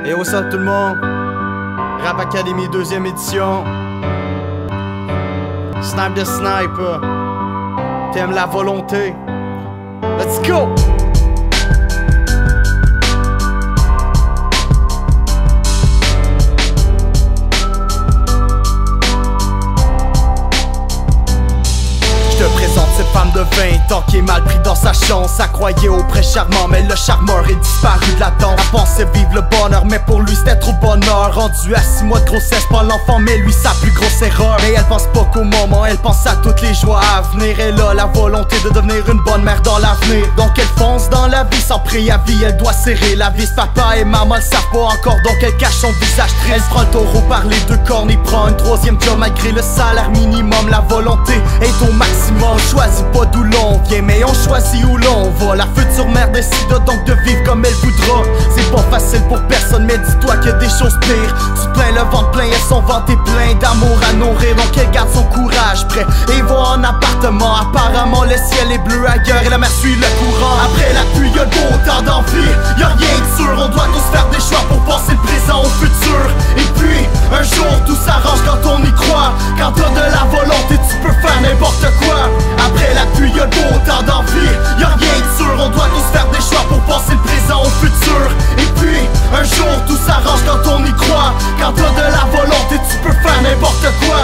Et au sein tout le monde, Rap Academy 2e édition. Snipe de sniper. T'aimes la volonté. Let's go! Je te présente cette femme de 20 ans qui est mal pris dans sa chance. Elle croyait au prêt charmant, mais le charmeur est disparu de la danse. Elle pensait vivre le bonheur, mais pour lui c'était trop bonheur. Rendu à 6 mois de grossesse, pas l'enfant, mais lui sa plus grosse erreur. Mais elle pense pas qu'au moment, elle pense à toutes les joies à venir. Elle a la volonté de devenir une bonne mère dans l'avenir. Donc elle fonce dans la vie sans préavis, elle doit serrer la vis. Papa et maman le savent pas encore, donc elle cache son visage triste. Elle prend le taureau par les deux cornes et prend une troisième job malgré le salaire minimum. La volonté est au maximum. On choisit pas d'où l'on vient, mais on choisit où l'on va. La future mère décide donc de vivre comme elle voudra. C'est pas facile pour personne, mais dis-toi qu'il y a des choses pires. Tu te plains, le ventre plein, elles sont ventées plein d'amour à nourrir. Donc elle garde son courage prêt et va en appartement. Apparemment le ciel est bleu ailleurs et la mer suit le courant. Après la pluie y'a le beau temps d'envie, y'a rien de sûr. On doit tous faire des choix pour passer le présent au futur. Et puis un jour tout s'arrange quand on y croit. Quand t'as de la volonté tu peux faire n'importe quoi. Après la pluie y'a le beau temps d'envie, y'a rien de sûr. On doit tous faire des choix pour passer le présent au futur. Et puis un jour tout s'arrange quand on y croit. Quand t'as de la volonté tu peux faire n'importe quoi.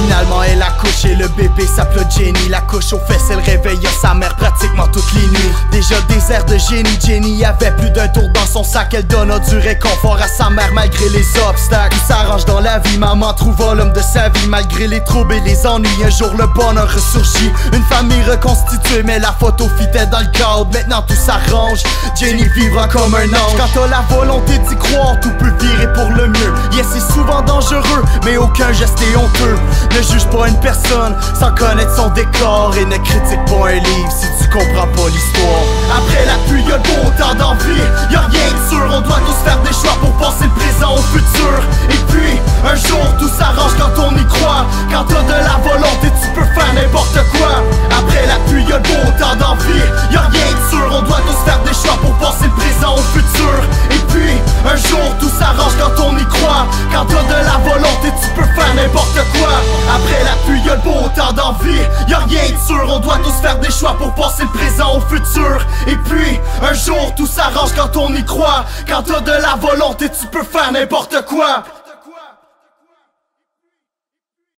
Finalement elle accouche et le bébé s'appelle Jenny. La couche aux fesses, elle réveille sa mère pratiquement toutes les nuits. Déjà des airs de génie, Jenny avait plus d'un tour dans son sac. Elle donne du réconfort à sa mère malgré les obstacles. Tout s'arrange dans la vie, maman trouva l'homme de sa vie. Malgré les troubles et les ennuis, un jour le bonheur ressurgit. Une famille reconstituée, mais la photo fitait dans le cadre. Maintenant tout s'arrange, Jenny vivra comme un ange. Quand t'as la volonté d'y croire, tout peut virer pour le mieux. Yes, c'est souvent dangereux, mais aucun geste est honteux. Ne juge pas une personne sans connaître son décor. Et ne critique pas un livre si tu comprends pas l'histoire. Après la pluie y'a le beau temps d'envie, y'a rien de sûr. On doit tous faire des choix pour passer le présent au futur. Et puis un jour tout s'arrange quand on y croit. Quand t'as de la volonté tu peux faire n'importe quoi. Après la pluie y'a le beau temps d'envie, y'a rien de sûr. On doit tous faire des choix pour passer le présent au futur. Et puis un jour tout s'arrange quand on y croit. Quand t'as de la volonté tu peux faire n'importe quoi. Après la pluie y'a le beau temps d'envie, y'a rien de sûr. On doit tous faire des choix pour passer le présent au futur. Et puis un jour tout s'arrange quand on y croit. Quand t'as de la volonté tu peux faire n'importe quoi.